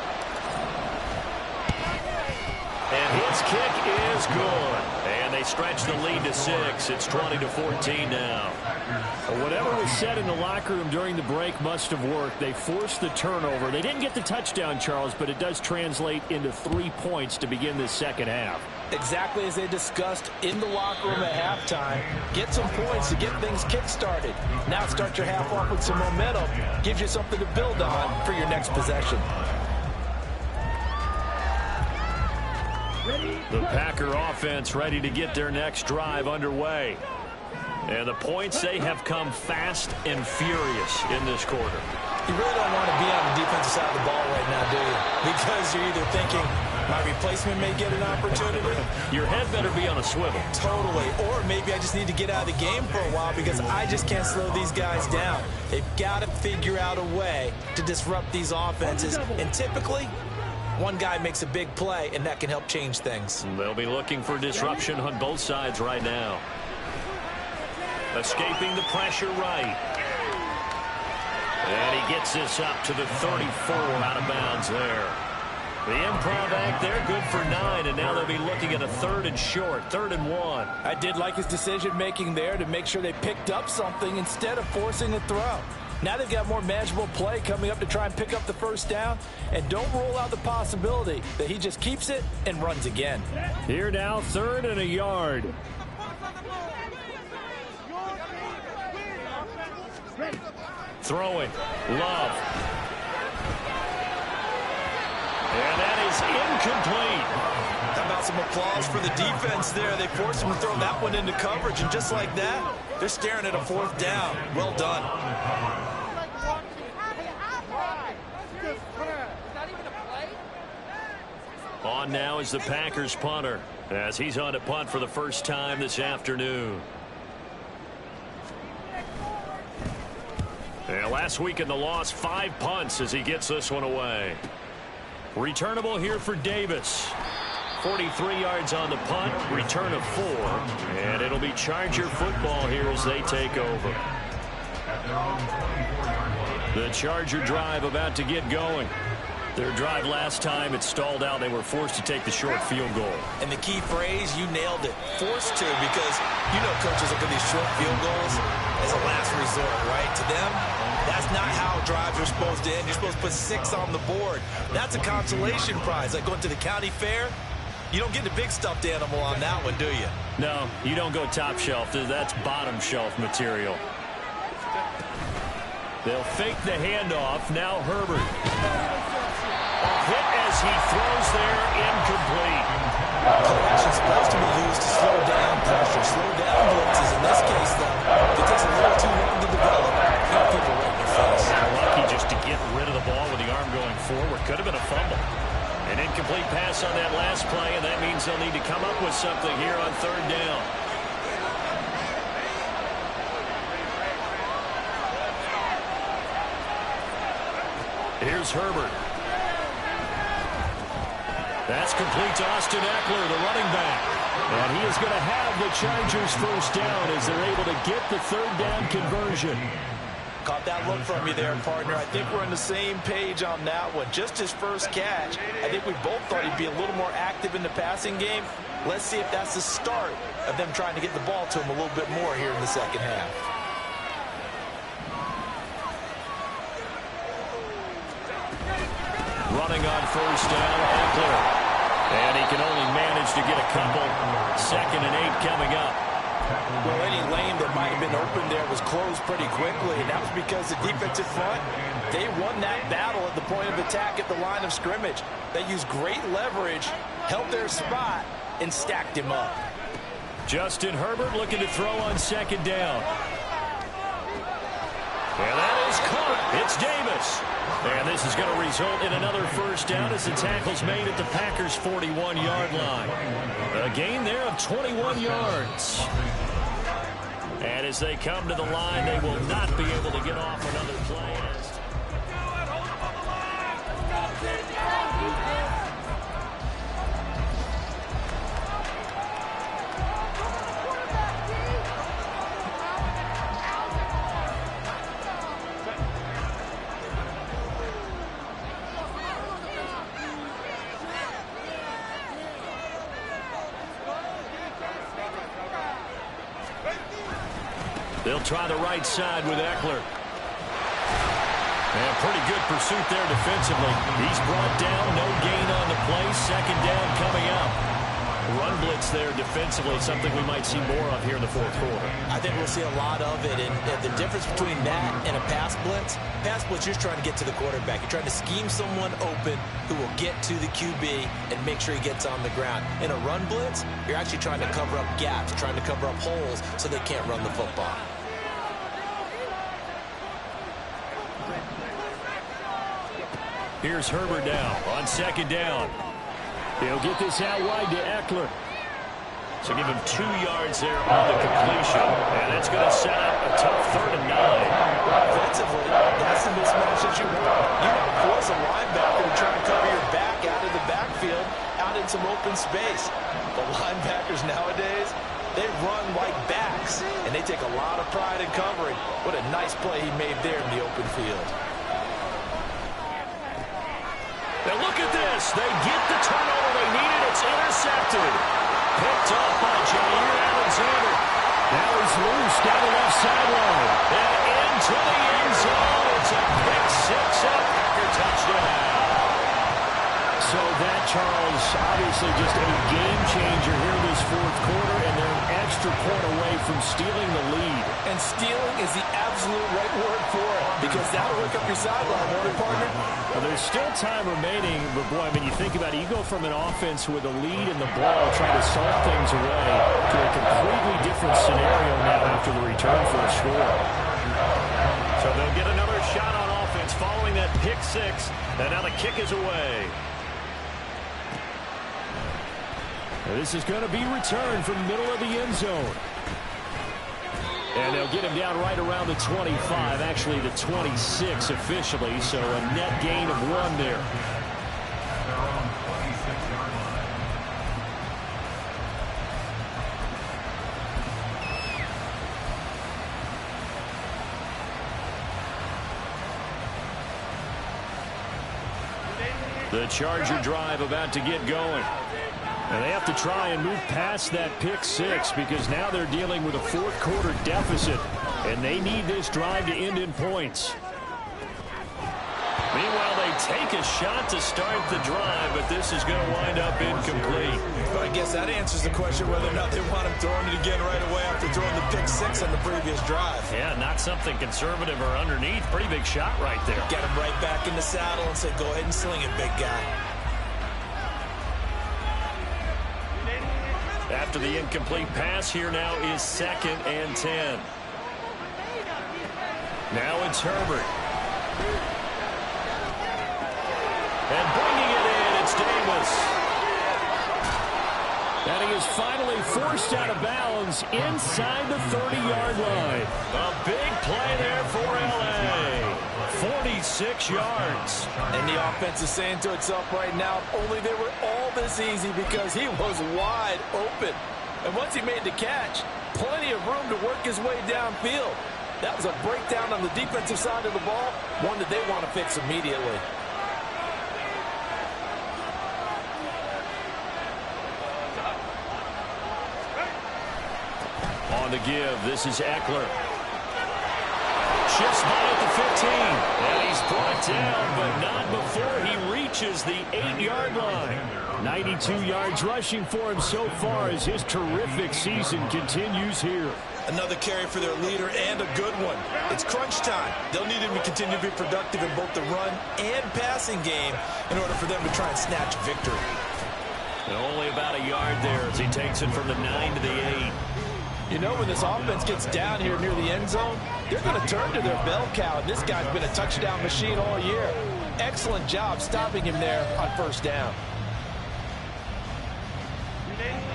And his kick is good. And they stretch the lead to 6. It's 20-14 now. Whatever was said in the locker room during the break must have worked. They forced the turnover. They didn't get the touchdown, Charles, but it does translate into 3 points to begin this second half.
Exactly as they discussed in the locker room at halftime. Get some points to get things kick-started. Now start your half off with some momentum. Gives you something to build on for your next possession.
The Packer offense ready to get their next drive underway. And the points, they have come fast and furious in this quarter.
You really don't want to be on the defensive side of the ball right now, do you? Because you're either thinking, my replacement may get an opportunity.
Your head better be on a swivel.
Totally. Or maybe I just need to get out of the game for a while because I just can't slow these guys down. They've got to figure out a way to disrupt these offenses. And typically, one guy makes a big play, and that can help change things.
They'll be looking for disruption on both sides right now. Escaping the pressure right. And he gets this up to the 34, out of bounds there. The improv act there, good for 9, and now they'll be looking at a 3rd and short, 3rd and 1.
I did like his decision-making there to make sure they picked up something instead of forcing a throw. Now they've got more manageable play coming up to try and pick up the first down, and don't rule out the possibility that he just keeps it and runs again.
Here now, 3rd and a yard. Throwing, Love. And that is incomplete.
How about some applause for the defense there? They forced him to throw that one into coverage, and just like that, they're staring at a 4th down. Well done.
On now is the Packers punter, as he's on to punt for the first time this afternoon. And last week in the loss, 5 punts as he gets this one away. Returnable here for Davis. 43 yards on the punt, return of 4. And it'll be Charger football here as they take over. The Charger drive about to get going. Their drive last time, it stalled out. They were forced to take the short field goal.
And the key phrase, you nailed it. Forced to, because you know coaches look at these short field goals as a last resort, right? To them, that's not how drives are supposed to end. You're supposed to put 6 on the board. That's a consolation prize. Like going to the county fair, you don't get the big stuffed animal on that one, do you?
No, you don't go top shelf. That's bottom shelf material. They'll fake the handoff. Now Herbert. A hit as he throws there, incomplete.
Collection's supposed to be used to slow down pressure, slow down blitzes. In this case, though, it takes a little too long to develop. Keep people right in the face.
Lucky just to get rid of the ball with the arm going forward. Could have been a fumble. An incomplete pass on that last play, and that means they'll need to come up with something here on 3rd down. Here's Herbert. That's complete to Austin Eckler, the running back. And he is going to have the Chargers first down as they're able to get the 3rd down conversion.
Caught that look from you there, partner. I think we're on the same page on that one. Just his first catch. I think we both thought he'd be a little more active in the passing game. Let's see if that's the start of them trying to get the ball to him a little bit more here in the second half.
Running on first down, Eckler. And he can only manage to get a couple. 2nd and 8 coming up.
Well, any lane that might have been open there was closed pretty quickly, and that was because the defensive front, they won that battle at the point of attack at the line of scrimmage. They used great leverage, held their spot, and stacked him up.
Justin Herbert looking to throw on 2nd down. And that is caught. It's Davis. And this is going to result in another first down as the tackle's made at the Packers' 41-yard line. A gain there of 21 yards. And as they come to the line, they will not be able to get off another play. They'll try the right side with Eckler. And pretty good pursuit there defensively. He's brought down, no gain on the play. 2nd down coming up.
run blitz there defensively, something we might see more of here in the fourth quarter.
I think we'll see a lot of it, and the difference between that and a pass blitz, you're trying to get to the quarterback. You're trying to scheme someone open who will get to the QB and make sure he gets on the ground. In a run blitz, you're actually trying to cover up gaps, trying to cover up holes so they can't run the football.
Here's Herbert now on second down. He'll get this out wide to Eckler. So give him 2 yards there on the completion. And that's going to set up a tough 3rd and 9.
Offensively, that's the mismatch that you want. You want to force a linebacker to try and cover your back out of the backfield, out in some open space. The linebackers nowadays, they run like backs, and they take a lot of pride in covering. What a nice play he made there in the open field.
Now look at this. They get the turnover they needed. It's intercepted. Picked up by Jair Alexander. Now he's loose down the left sideline. And into the end zone. It's a pick 6 and a Packer touchdown. So that, Charles, obviously just a game changer here in this fourth quarter, and they're an extra point away from stealing the lead.
And stealing is the absolute right word for it, because that'll work up your sideline, won't it, partner?
Well, there's still time remaining, but boy, I mean, you think about it, you go from an offense with a lead in the ball, trying to salt things away, to a completely different scenario now after the return for a score. So they'll get another shot on offense following that pick 6, and now the kick is away. This is going to be returned from the middle of the end zone. And they'll get him down right around the 25, actually the 26 officially, so a net gain of 1 there. The Charger drive about to get going. And they have to try and move past that pick 6 because now they're dealing with a fourth quarter deficit, and they need this drive to end in points. Meanwhile, they take a shot to start the drive, but this is going to wind up incomplete.
Well, I guess that answers the question whether or not they want him throwing it again right away after throwing the pick 6 on the previous drive.
Yeah, not something conservative or underneath. Pretty big shot right there.
Get him right back in the saddle and say, go ahead and sling it, big guy.
After the incomplete pass, here now is 2nd and 10. Now it's Herbert. And bringing it in, it's Davis. And he is finally forced out of bounds inside the 30-yard line. A big play there for L.A. 46 yards.
And the offense is saying to itself right now, only they were all this easy because he was wide open. And once he made the catch, plenty of room to work his way downfield. That was a breakdown on the defensive side of the ball, one that they want to fix immediately.
On the give, this is Eckler. Shifts by at the 15. And he's brought down, but not before he reaches the 8-yard line. 92 yards rushing for him so far as his terrific season continues here.
Another carry for their leader and a good one. It's crunch time. They'll need him to continue to be productive in both the run and passing game in order for them to try and snatch victory.
And only about a yard there as he takes it from the 9 to the 8.
You know, when this offense gets down here near the end zone, they're going to turn to their bell cow, and this guy's been a touchdown machine all year. Excellent job stopping him there on first down.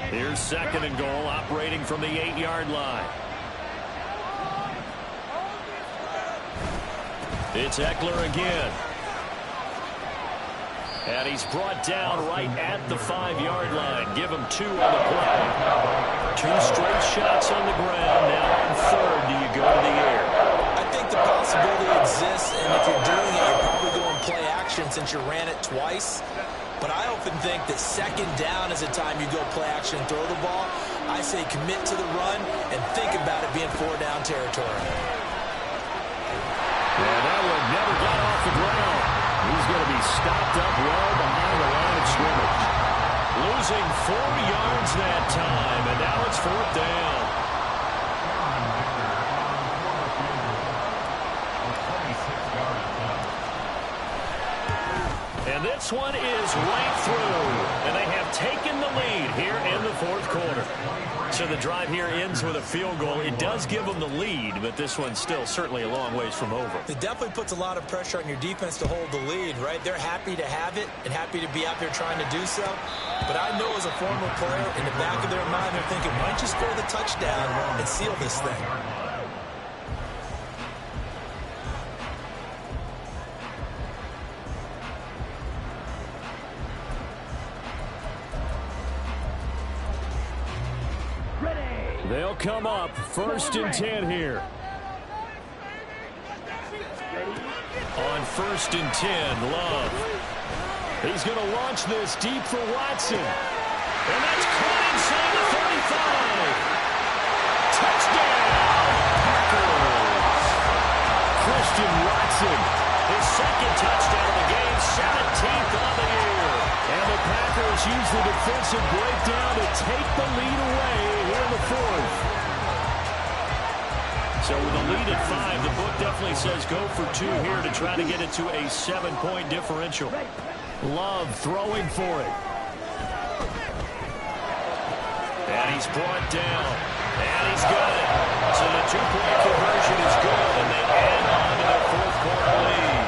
Here's 2nd and goal, operating from the 8-yard line. It's Eckler again. And he's brought down right at the 5-yard line. Give him 2 on the play. 2 straight shots on the ground. Now on 3rd, do you go to the air?
I think the possibility exists, and if you're doing it, you're probably going play action since you ran it twice. But I often think that 2nd down is a time you go play action and throw the ball. I say commit to the run and think about it being 4-down territory.
Yeah, that one never got off the ground. He's going to be stopped up well behind the line of scrimmage. Losing 4 yards
And this one is right through. And they have taken the lead here in the fourth quarter. So the drive here ends with a field goal. It does give them the lead, but this one's still certainly a long ways from over.
It definitely puts a lot of pressure on your defense to hold the lead, right? They're happy to have it and happy to be out there trying to do so. But I know as a former player, in the back of their mind, they're thinking, why don't you score the touchdown and seal this thing?
They'll come up 1st and 10 here. On 1st and 10, Love. He's going to launch this deep for Watson. And that's caught inside the 35. Touchdown, Packers. Christian Watson, his second touchdown of the game, 17th on the year. And the Packers use the defensive breakdown to take the lead away here in the fourth. So with a lead at 5, the book definitely says go for 2 here to try to get it to a 7-point differential. Love throwing for it. And he's brought down. And he's got it. So the 2-point conversion is good, and they add on to their fourth quarter lead.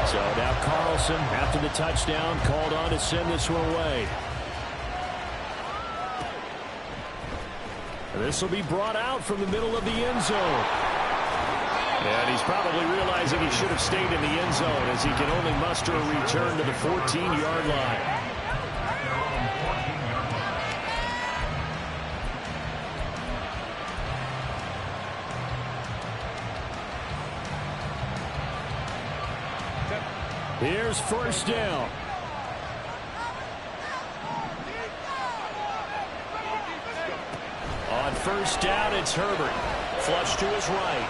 So now Carlson, after the touchdown, called on to send this one away. This will be brought out from the middle of the end zone. And he's probably realizing he should have stayed in the end zone as he can only muster a return to the 14-yard line. Here's 1st down. On 1st down, it's Herbert. Flush to his right.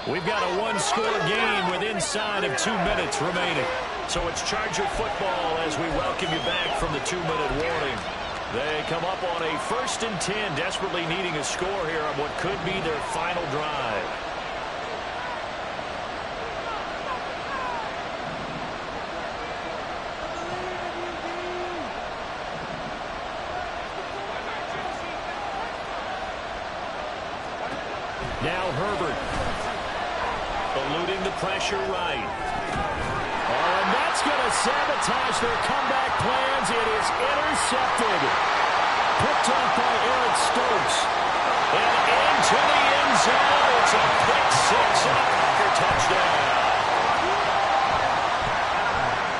We've got a one-score game with inside of 2 minutes remaining. So it's Charger football as we welcome you back from the 2-minute warning. They come up on a 1st and 10, desperately needing a score here on what could be their final drive. Now Herbert, eluding the pressure right. Oh, and that's going to sabotage their comeback plans. It is intercepted. Picked off by Eric Stokes. And into the end zone. It's a pick 6 and a Packer touchdown.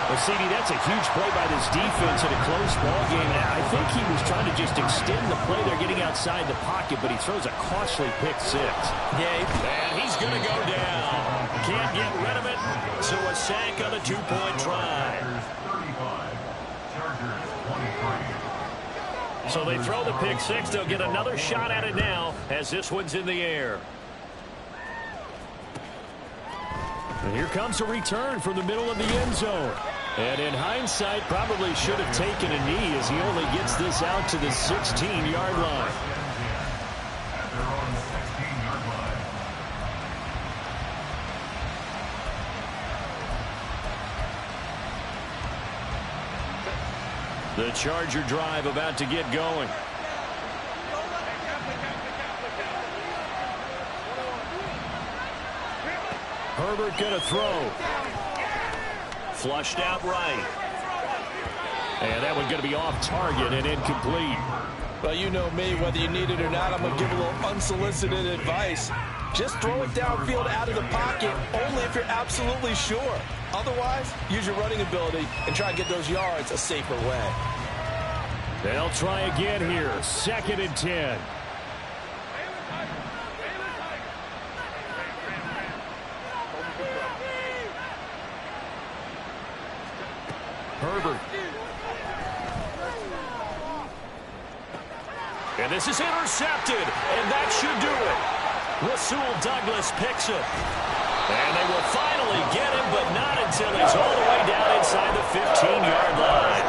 Well, CD, that's a huge play by this defense in a close ball game. I think he was trying to just extend the play. They're getting outside the pocket, but he throws a costly pick 6. Yeah, and he's going to go down. Can't get rid of it, so a sack on the 2-point try. So they throw the pick 6. They'll get another shot at it now as this one's in the air. And here comes a return from the middle of the end zone. And in hindsight, probably should have taken a knee as he only gets this out to the 16-yard line. The Charger drive about to get going. Herbert going to throw. Flushed out right. And that one's going to be off target and incomplete.
Well, you know me, whether you need it or not, I'm going to give a little unsolicited advice. Just throw it downfield out of the pocket, only if you're absolutely sure. Otherwise, use your running ability and try and get those yards a safer way.
They'll try again here. 2nd and 10. Herbert. And this is intercepted, and that should do it. Rasul Douglas picks it. And they will finally get him, but not until he's all the way down inside the 15-yard line.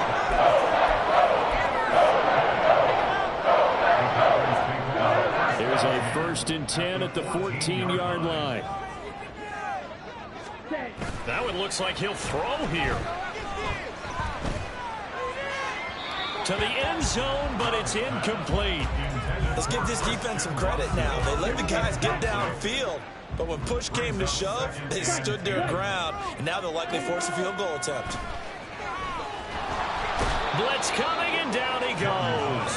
There's a 1st and 10 at the 14-yard line.
Now it looks like he'll throw here. To the end zone, but it's incomplete.
Let's give this defense some credit now. They let the guys get downfield, but when push came to shove, they stood their ground, and now they'll likely force a field goal attempt.
Blitz coming, and down he goes.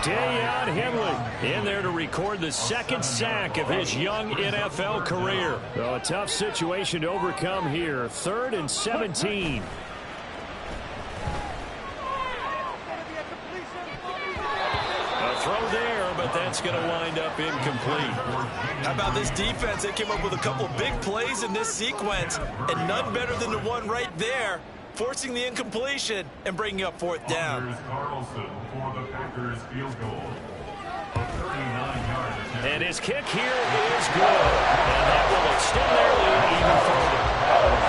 Deion Henley in there to record the second sack of his young NFL career. Well, a tough situation to overcome here. 3rd and 17. Throw there, but that's going to wind up incomplete.
How about this defense? They came up with a couple of big plays in this sequence, and none better than the one right there, forcing the incompletion and bringing up 4th down.
Carlson for the Packers field goal. A 39-yard attempt.
And his kick here is good. And that will extend their lead even further.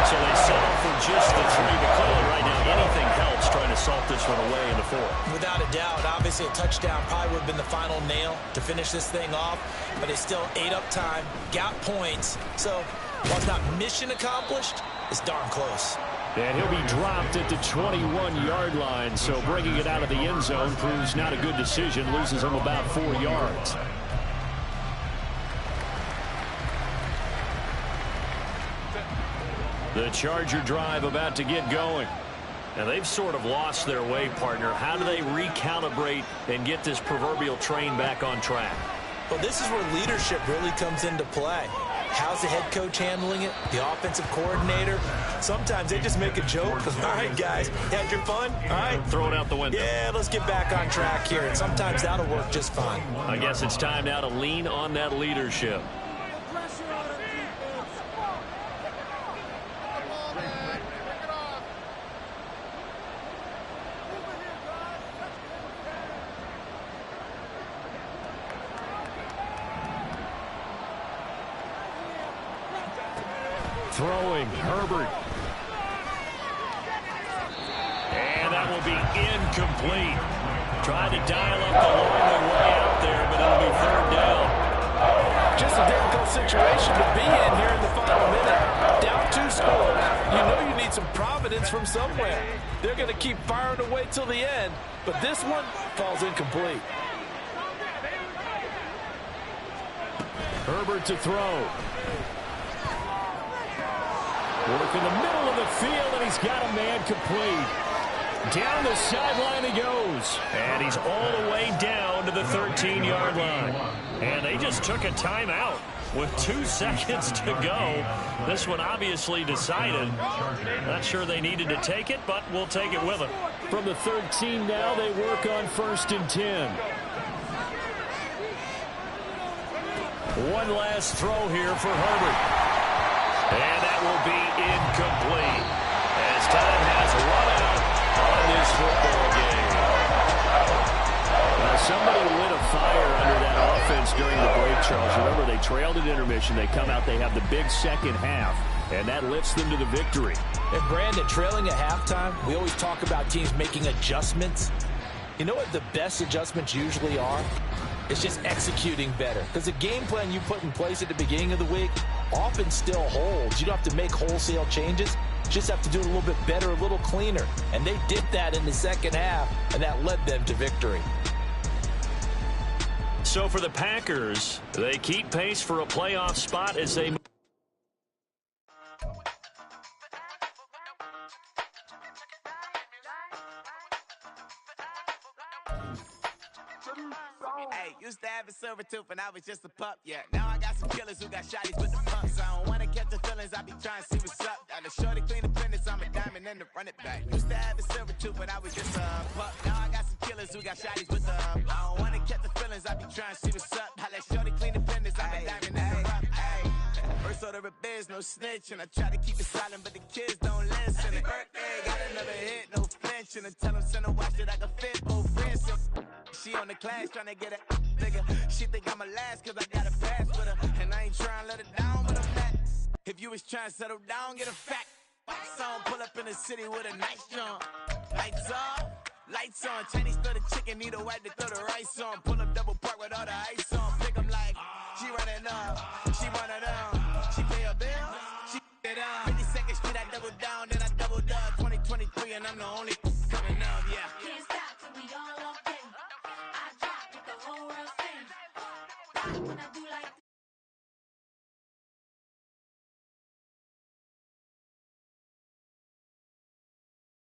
So they settle for just the 3, but clearly right now anything helps trying to salt this one away in the 4th.
Without a doubt, obviously a touchdown probably would have been the final nail to finish this thing off, but it's still ate up time, got points. So while it's not mission accomplished, it's darn close.
And he'll be dropped at the 21-yard line, so bringing it out of the end zone proves not a good decision, loses him about 4 yards. The Charger drive about to get going. Now, they've sort of lost their way, partner. How do they recalibrate and get this proverbial train back on track?
Well, this is where leadership really comes into play. How's the head coach handling it? The offensive coordinator? Sometimes they just make a joke. All right, guys, had your fun? All right.
Throw it out the window.
Yeah, let's get back on track here. And sometimes that'll work just fine.
I guess it's time now to lean on that leadership. Throwing, Herbert. And that will be incomplete. Tried to dial up the long way out there, but it'll be 3rd down.
Just a difficult situation to be in here in the final minute. Down 2 scores. You know you need some providence from somewhere. They're going to keep firing away till the end, but this one falls incomplete.
Herbert to throw. Work in the middle of the field, and he's got a man complete. Down the sideline he goes. And he's all the way down to the 13-yard line. And they just took a timeout with 2 seconds to go. This one obviously decided. Not sure they needed to take it, but we'll take it with them. From the 13 now, they work on 1st and 10. One last throw here for Herbert. And that will be incomplete as time has run out on this football game. Well, somebody lit a fire under that offense during the break, Charles. Remember, they trailed at intermission. They come out, they have the big second half, and that lifts them to the victory.
And Brandon, trailing at halftime, we always talk about teams making adjustments. You know what the best adjustments usually are? It's just executing better. Because the game plan you put in place at the beginning of the week often still holds. You don't have to make wholesale changes. You just have to do it a little bit better, a little cleaner. And they did that in the second half, and that led them to victory.
So for the Packers, they keep pace for a playoff spot as they move.
Hey, used to have a silver tooth and I was just a pup, yeah. Now I got some killers who got shotties with the pumps. I don't wanna catch the feelings, I be trying to see what's up. Got a shorty clean the business, I'm a diamond and to run it back. Used to have a silver tooth but I was just a pup. Now I got some killers who got shotties with the I don't wanna catch the feelings, I be trying to see what's up. I let shorty clean the business, I'm a diamond and to run it back. First order of biz, no snitch, and I try to keep it silent, but the kids don't listen. And birthday, got another hit, no flinch, and I tell them send a watch that I can fit, both friends. She on the class trying to get a nigga. She think I'm a last cause I got a pass with her. And I ain't trying to let her down, but I'm back. If you was trying to settle down, get a fact. Song pull up in the city with a nice jump. Lights off, lights on. Chinese throw the chicken, need a wipe to throw the rice on. Pull up double park with all the ice on. Pick 'em like, she running up, she running up. She pay her bills, she it
when I do